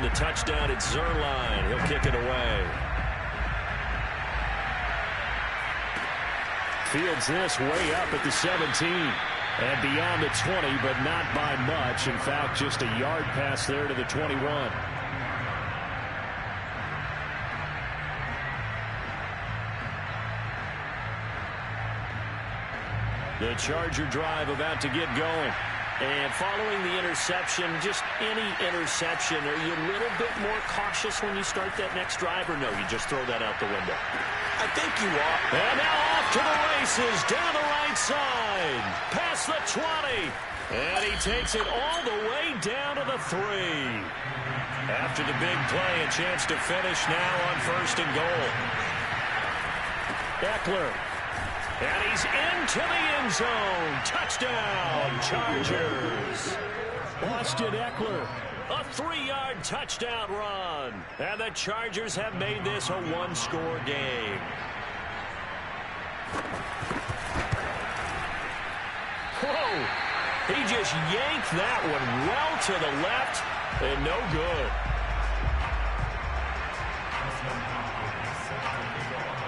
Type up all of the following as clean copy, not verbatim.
the touchdown. It's Zerline. He'll kick it away. Fields this way up at the 17. And beyond the 20, but not by much. In fact, just a yard pass there to the 21. The Charger drive about to get going. And following the interception, just any interception, are you a little bit more cautious when you start that next drive, or no, you just throw that out the window? I think you are. And now off to the races, down the right side, past the 20. And he takes it all the way down to the 3. After the big play, a chance to finish now on 1st and goal. Eckler. And he's into the end zone. Touchdown, Chargers. Austin Eckler, a 3-yard touchdown run. And the Chargers have made this a one-score game. Whoa. He just yanked that one well to the left and no good.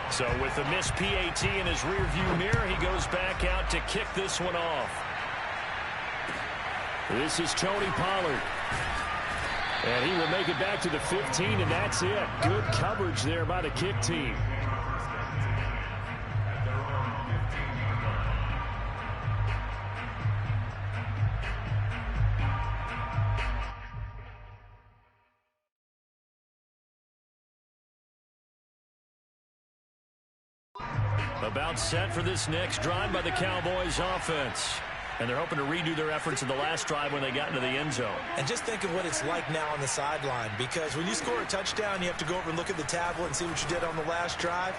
So with the missed PAT in his rearview mirror, he goes back out to kick this one off. This is Tony Pollard. And he will make it back to the 15, and that's it. Good coverage there by the kick team. About set for this next drive by the Cowboys offense. And they're hoping to redo their efforts in the last drive when they got into the end zone. And just think of what it's like now on the sideline, because when you score a touchdown, you have to go over and look at the tablet and see what you did on the last drive.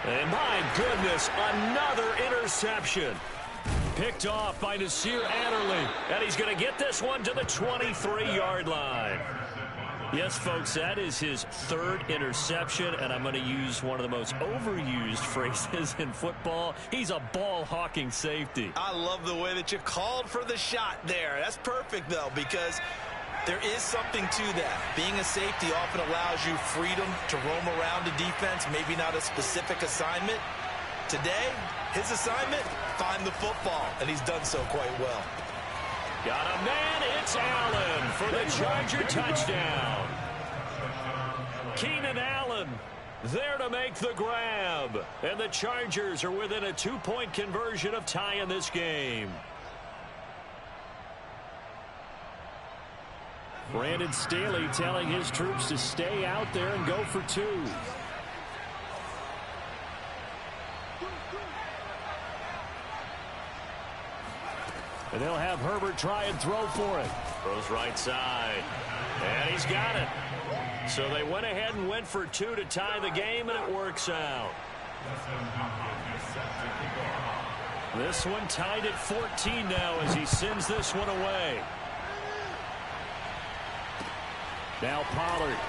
And my goodness, another interception. Picked off by Nasir Adderley. And he's going to get this one to the 23-yard line. Yes, folks, that is his 3rd interception, and I'm going to use one of the most overused phrases in football. He's a ball-hawking safety. I love the way that you called for the shot there. That's perfect, though, because there is something to that. Being a safety often allows you freedom to roam around the defense, maybe not a specific assignment. Today, his assignment, find the football, and he's done so quite well. Got a man, it's Allen for the Charger touchdown. Keenan Allen there to make the grab. And the Chargers are within a 2-point conversion of tying this game. Brandon Staley telling his troops to stay out there and go for 2. And they'll have Herbert try and throw for it. Throws right side. And he's got it. So they went ahead and went for 2 to tie the game, and it works out. This one tied at 14 now as he sends this one away. Now Pollard.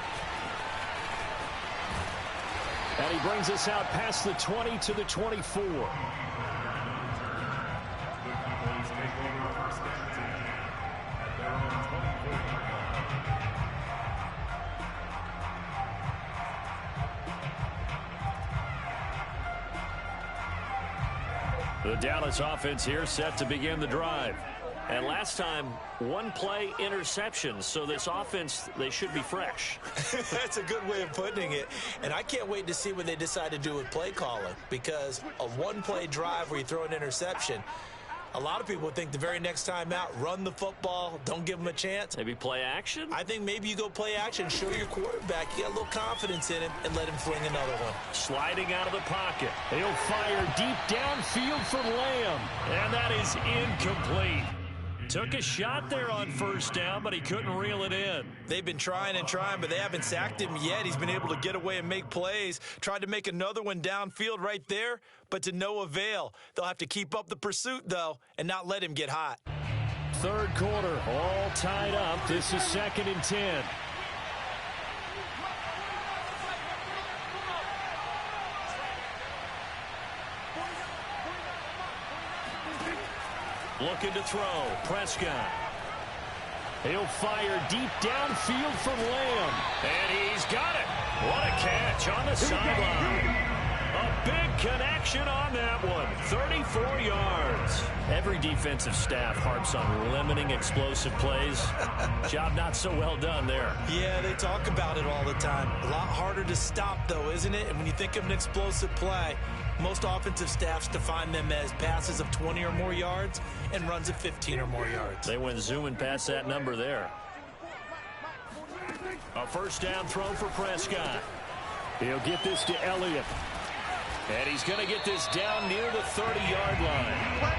And he brings us out past the 20 to the 24. The Dallas offense here set to begin the drive. And last time, 1-play interception. So this offense, they should be fresh. That's a good way of putting it. And I can't wait to see what they decide to do with play calling. Because a 1-play drive where you throw an interception, a lot of people think the very next time out, run the football, don't give them a chance. Maybe play action? I think maybe you go play action, show your quarterback you got a little confidence in him, and let him fling another one. Sliding out of the pocket. He'll fire deep downfield for Lamb. And that is incomplete. Took a shot there on 1st down, but he couldn't reel it in. They've been trying and trying, but they haven't sacked him yet. He's been able to get away and make plays. Tried to make another one downfield right there, but to no avail. They'll have to keep up the pursuit, though, and not let him get hot. 3rd quarter, all tied up. This is 2nd and 10. Looking to throw. Prescott. He'll fire deep downfield from Lamb. And he's got it. What a catch on the sideline. A big connection on that one. 34 yards. Every defensive staff harps on limiting explosive plays. Job not so well done there. Yeah, they talk about it all the time. A lot harder to stop, though, isn't it? And when you think of an explosive play, most offensive staffs define them as passes of 20 or more yards and runs of 15 or more yards. They went zooming past that number there. A first down throw for Prescott. He'll get this to Elliott. And he's going to get this down near the 30-yard line.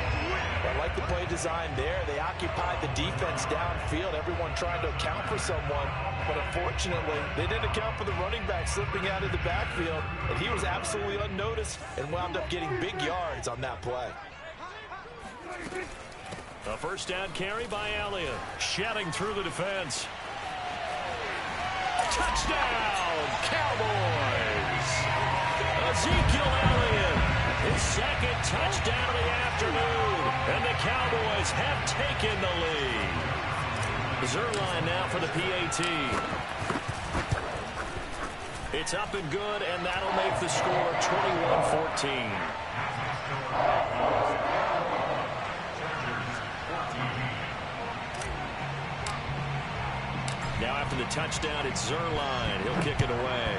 I like the play design there. They occupied the defense downfield, everyone trying to account for someone. But unfortunately, they didn't account for the running back slipping out of the backfield. And he was absolutely unnoticed and wound up getting big yards on that play. A first down carry by Elliott. Shedding through the defense. Touchdown, Cowboys! Ezekiel Elliott, his second touchdown of the afternoon. And the Cowboys have taken the lead. Zerline now for the PAT. It's up and good, and that'll make the score 21-14. Now after the touchdown, it's Zerline. He'll kick it away.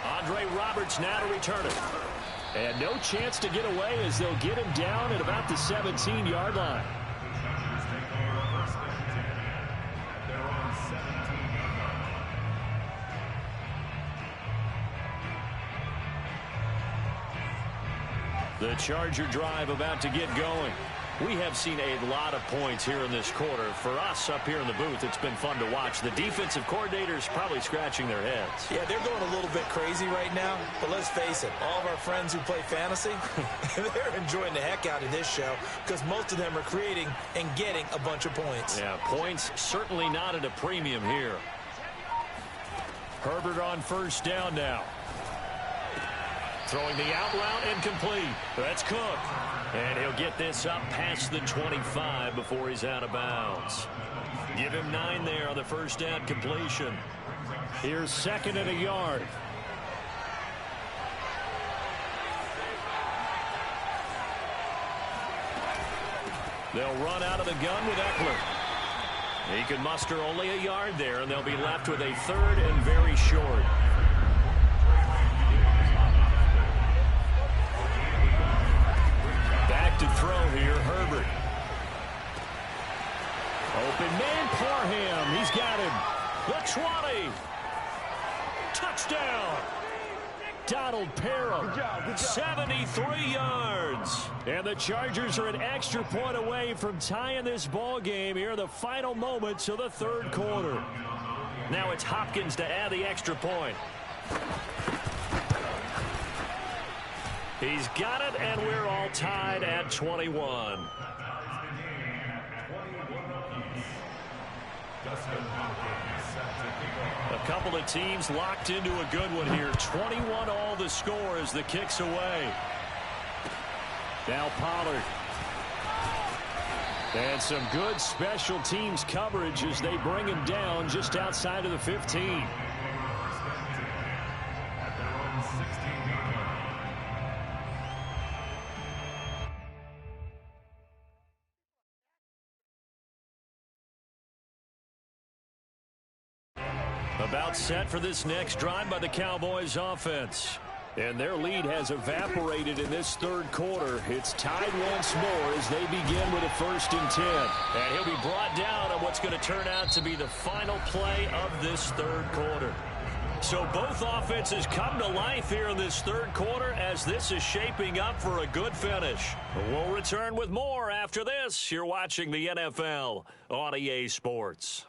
Andre Roberts now to return it. And no chance to get away as they'll get him down at about the 17-yard line. The Charger drive about to get going. We have seen a lot of points here in this quarter. For us up here in the booth, it's been fun to watch. The defensive coordinators probably scratching their heads. Yeah, they're going a little bit crazy right now. But let's face it, all of our friends who play fantasy, they're enjoying the heck out of this show because most of them are creating and getting a bunch of points. Yeah, points certainly not at a premium here. Herbert on first down now. Throwing the out route incomplete. That's Cook. And he'll get this up past the 25 before he's out of bounds. Give him 9 there on the first down completion. Here's second and a yard. They'll run out of the gun with Eckler. He can muster only a yard there, and they'll be left with a third and very short. Back to throw here, Herbert. Open man, Parham. He's got him. The 20. Touchdown. Donald Parham, 73 yards. And the Chargers are an extra point away from tying this ball game here in the final moments of the third quarter. Now it's Hopkins to add the extra point. He's got it, and we're all tied at 21. A couple of teams locked into a good one here. 21 all the score as the kick's away. Now Pollard. And some good special teams coverage as they bring him down just outside of the 15. About set for this next drive by the Cowboys offense. And their lead has evaporated in this third quarter. It's tied once more as they begin with a 1st and 10. And he'll be brought down on what's going to turn out to be the final play of this third quarter. So both offenses come to life here in this third quarter as this is shaping up for a good finish. We'll return with more after this. You're watching the NFL on EA Sports.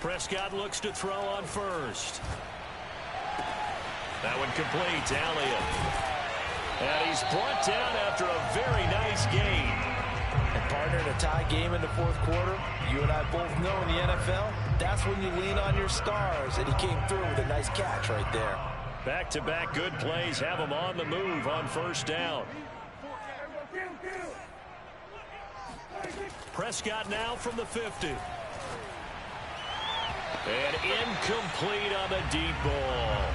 Prescott looks to throw on first. That one complete to Elliott. And he's brought down after a very nice gain. Partner, in a tie game in the fourth quarter, you and I both know in the NFL, that's when you lean on your stars, and he came through with a nice catch right there. Back-to-back good plays have him on the move on first down. Prescott now from the 50. And incomplete on the deep ball.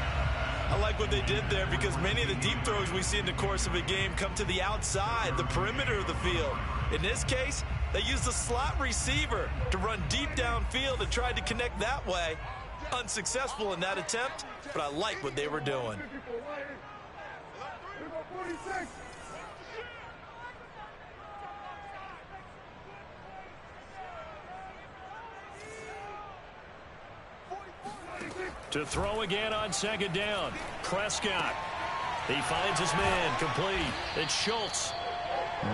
I like what they did there because many of the deep throws we see in the course of a game come to the outside, the perimeter of the field. In this case, they used the slot receiver to run deep downfield and tried to connect that way. Unsuccessful in that attempt, but I like what they were doing. To throw again on second down. Prescott. He finds his man complete. It's Schultz.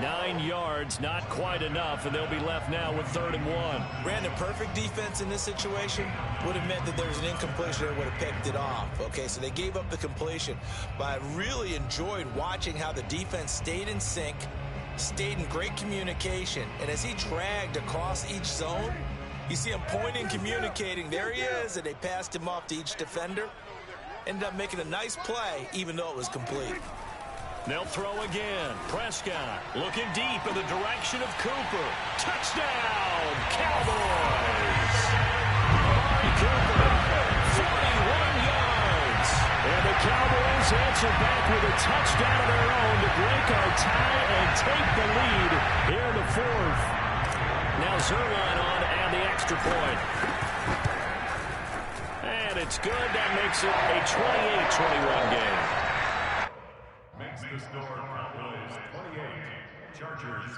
9 yards, not quite enough, and they'll be left now with 3rd and 1. Brandon, perfect defense in this situation would have meant that there was an incompletion that would have picked it off. Okay, so they gave up the completion, but I really enjoyed watching how the defense stayed in sync, stayed in great communication, and as he dragged across each zone, you see him pointing, communicating. There he is, and they passed him off to each defender. Ended up making a nice play, even though it was complete. They'll throw again. Prescott looking deep in the direction of Cooper. Touchdown, Cowboys! Cooper, 41 yards. And the Cowboys answer back with a touchdown of their own to break our tie and take the lead here in the 4th. Now Zerline on and the extra point. And it's good. That makes it a 28-21 game. Makes the score Cowboys 28, Chargers.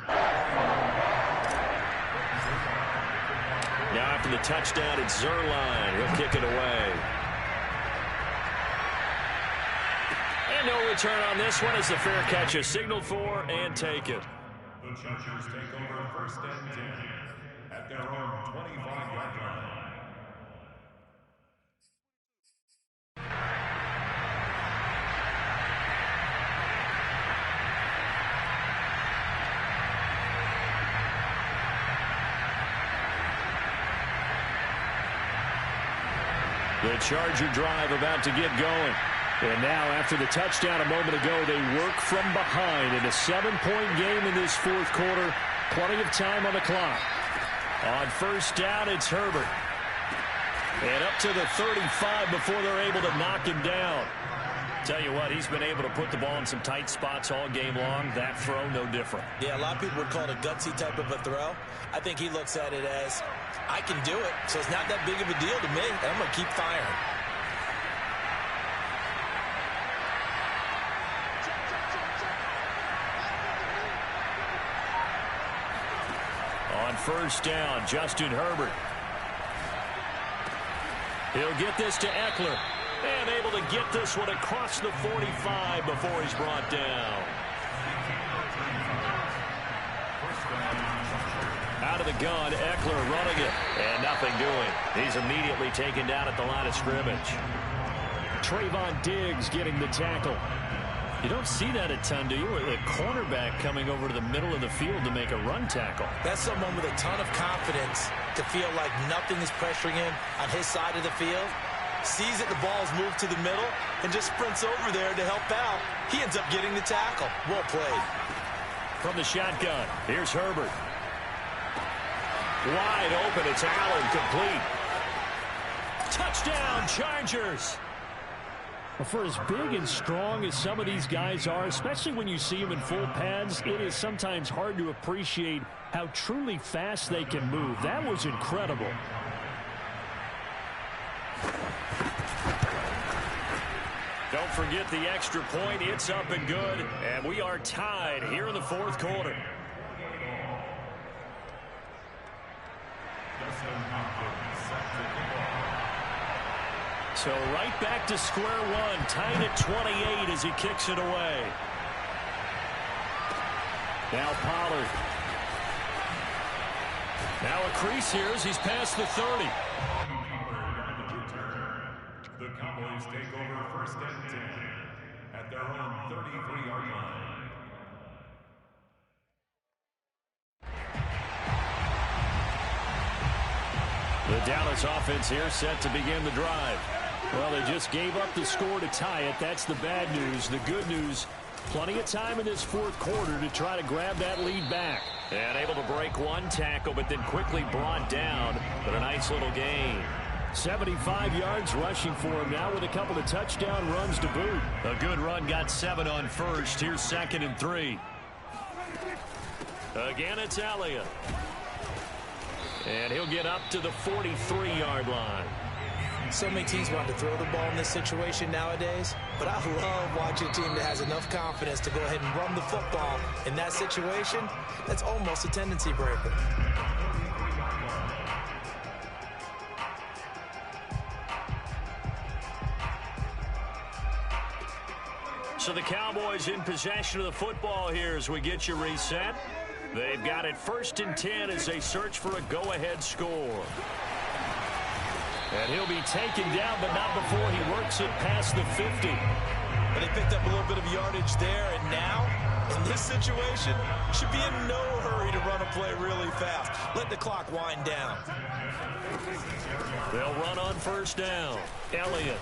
Now after the touchdown, it's Zerline. He'll kick it away. And no return on this one as the fair catch is signaled for and taken. The Chargers take over 1st and 10 at their own 25-yard line. The Charger drive about to get going. And now, after the touchdown a moment ago, they work from behind in a 7-point game in this 4th quarter. Plenty of time on the clock. On first down, it's Herbert. And up to the 35 before they're able to knock him down. Tell you what, he's been able to put the ball in some tight spots all game long. That throw, no different. Yeah, a lot of people would call it a gutsy type of a throw. I think he looks at it as, I can do it, so it's not that big of a deal to me, and I'm going to keep firing. On first down, Justin Herbert. He'll get this to Eckler. And able to get this one across the 45 before he's brought down. Out of the gun, Eckler running it. And nothing doing. He's immediately taken down at the line of scrimmage. Trayvon Diggs getting the tackle. You don't see that a ton, do you? The cornerback coming over to the middle of the field to make a run tackle. That's someone with a ton of confidence to feel like nothing is pressuring him on his side of the field. Sees that the ball's moved to the middle and just sprints over there to help out. He ends up getting the tackle. Well played. From the shotgun, here's Herbert. Wide open, it's Allen, complete. Touchdown, Chargers. For as big and strong as some of these guys are, especially when you see them in full pads, it is sometimes hard to appreciate how truly fast they can move. That was incredible. Don't forget the extra point. It's up and good. And we are tied here in the 4th quarter. So right back to square one. Tied at 28 as he kicks it away. Now Pollard. Now a crease here as he's past the 30. The Cowboys take over 1st and 10 at their own 33-yard line. Dallas offense here set to begin the drive. Well, they just gave up the score to tie it. That's the bad news. The good news, plenty of time in this fourth quarter to try to grab that lead back. And able to break one tackle, but then quickly brought down. But a nice little gain. 75 yards rushing for him now with a couple of touchdown runs to boot. A good run, got 7 on first. Here's 2nd and 3. Again, it's Elliott. And he'll get up to the 43-yard line. So many teams want to throw the ball in this situation nowadays, but I love watching a team that has enough confidence to go ahead and run the football in that situation. That's almost a tendency breaker. So the Cowboys in possession of the football here as we get you reset. They've got it 1st and 10 as they search for a go-ahead score. And he'll be taken down, but not before he works it past the 50. But they picked up a little bit of yardage there, and now, in this situation, should be in no hurry to run a play really fast. Let the clock wind down. They'll run on 1st down. Elliott.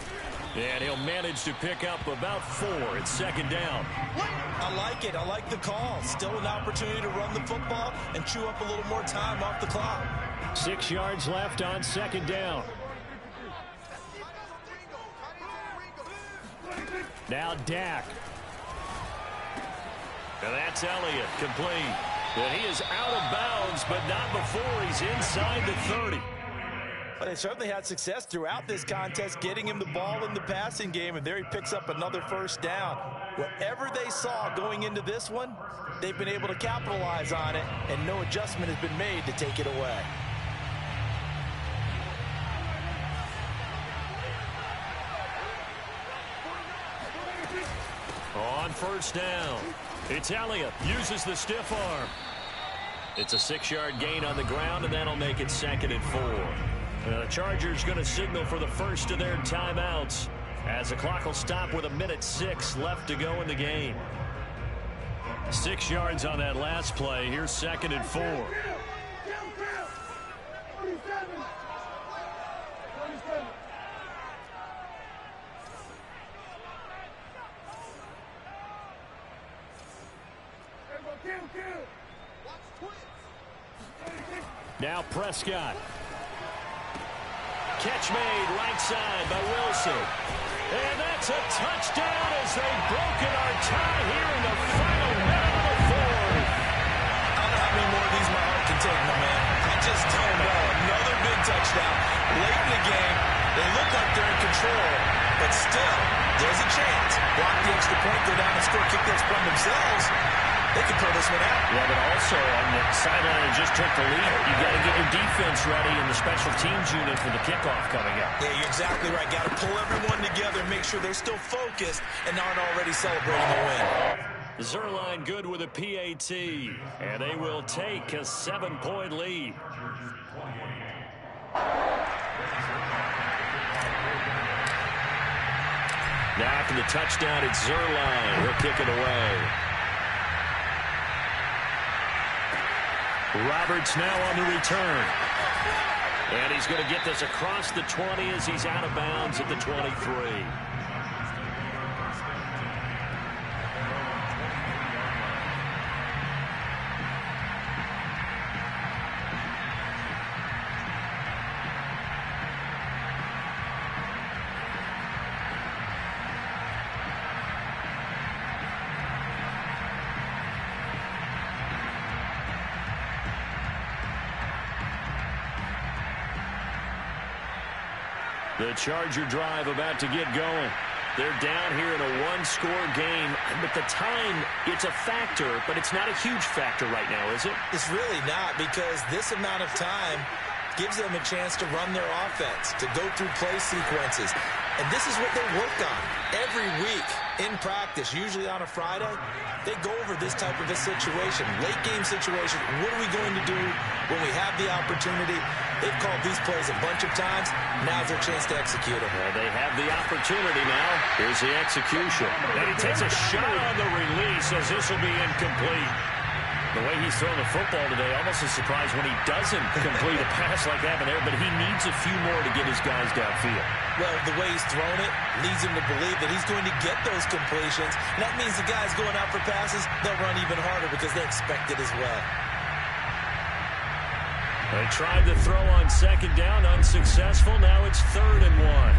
And he'll manage to pick up about 4. It's 2nd down. I like it. I like the call. Still an opportunity to run the football and chew up a little more time off the clock. 6 yards left on 2nd down. Now Dak. And that's Elliott, complete. And he is out of bounds, but not before he's inside the 30. But they certainly had success throughout this contest, getting him the ball in the passing game, and there he picks up another 1st down. Whatever they saw going into this one, they've been able to capitalize on it, and no adjustment has been made to take it away. On 1st down, it's Elliott. Uses the stiff arm. It's a 6-yard gain on the ground, and that'll make it 2nd and 4. The Chargers going to signal for the first of their timeouts as the clock will stop with 1:06 left to go in the game. 6 yards on that last play. Here's 2nd and 4. Now Prescott. Catch made right side by Wilson. And that's a touchdown as they've broken our tie here in the final minute of the 4th. I don't know how many more of these my heart can take, my man. I just don't know. Another big touchdown. Late in the game, they look like they're in control, but still, there's a chance. Block the extra point, go down and score, kick this from themselves. They can pull this one out. Yeah, but also on the sideline that just took the lead, you've got to get your defense ready in the special teams unit for the kickoff coming up. Yeah, you're exactly right. Got to pull everyone together and make sure they're still focused and aren't already celebrating the win. Zerline good with a PAT, and they will take a 7-point lead. Now after the touchdown, it's Zerline. He'll kick it away. Roberts now on the return. And he's going to get this across the 20 as he's out of bounds at the 23. The Charger drive about to get going. They're down here in a one-score game, but the time, it's a factor, but it's not a huge factor right now, is it? It's really not, because this amount of time gives them a chance to run their offense, to go through play sequences. And this is what they work on every week in practice, usually on a Friday. They go over this type of a situation, late-game situation. What are we going to do when we have the opportunity? They've called these plays a bunch of times. Now's their chance to execute them. Well, they have the opportunity now. Here's the execution. And he takes a shot on the release as this will be incomplete. The way he's throwing the football today, almost a surprise when he doesn't complete a pass like that there, but he needs a few more to get his guys downfield. Well, the way he's thrown it leads him to believe that he's going to get those completions. And that means the guys going out for passes, they'll run even harder because they expect it as well. They tried to throw on second down, unsuccessful. Now it's 3rd and 1.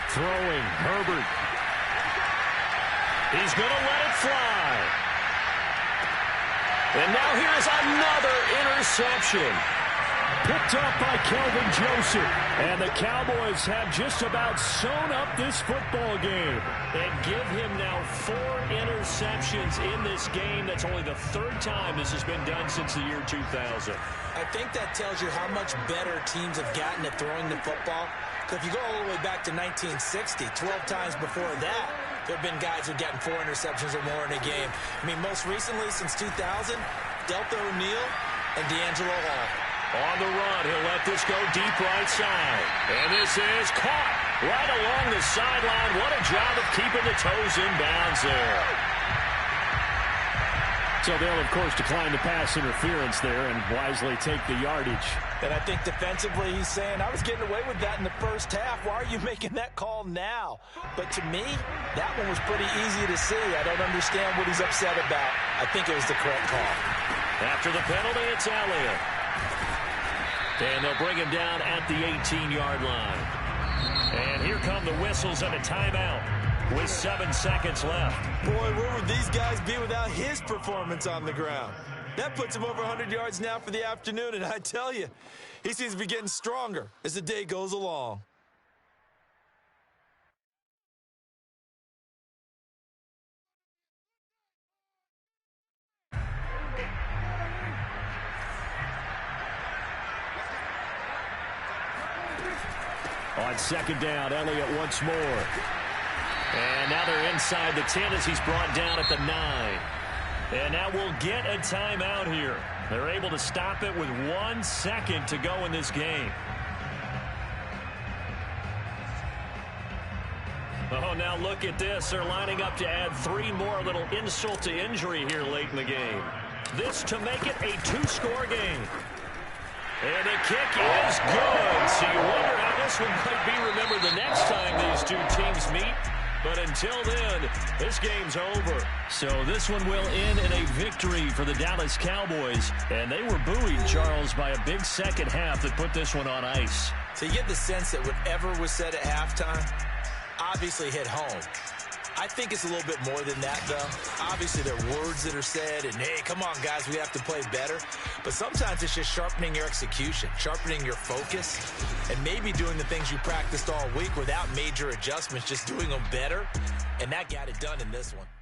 Throwing, Herbert. He's going to let it fly. And now here's another interception. Picked up by Kelvin Joseph. And the Cowboys have just about sewn up this football game. And give him now 4 interceptions in this game. That's only the 3rd time this has been done since the year 2000. I think that tells you how much better teams have gotten at throwing the football. If you go all the way back to 1960, 12 times before that, there have been guys who've gotten 4 interceptions or more in a game. I mean, most recently, since 2000, Delta O'Neal and D'Angelo Hall. On the run, he'll let this go deep right side. And this is caught right along the sideline. What a job of keeping the toes in bounds there. So they'll, of course, decline the pass interference there and wisely take the yardage. And I think defensively he's saying, I was getting away with that in the first half. Why are you making that call now? But to me, that one was pretty easy to see. I don't understand what he's upset about. I think it was the correct call. After the penalty, it's Elliott. And they'll bring him down at the 18-yard line. And here come the whistles and a timeout with 7 seconds left. Boy, where would these guys be without his performance on the ground? That puts him over 100 yards now for the afternoon, and I tell you, he seems to be getting stronger as the day goes along. On second down, Elliott once more. And now they're inside the 10 as he's brought down at the 9. And now we'll get a timeout here. They're able to stop it with 1 second to go in this game. Oh, now look at this. They're lining up to add 3 more, a little insult to injury here late in the game. This to make it a 2-score game. And the kick is good. So you wonder how this one might be remembered the next time these two teams meet. But until then, this game's over. So this one will end in a victory for the Dallas Cowboys. And they were buoyed, Charles, by a big second half that put this one on ice. So you get the sense that whatever was said at halftime obviously hit home. I think it's a little bit more than that, though. Obviously, there are words that are said, and, hey, come on, guys, we have to play better. But sometimes it's just sharpening your execution, sharpening your focus, and maybe doing the things you practiced all week without major adjustments, just doing them better. And that got it done in this one.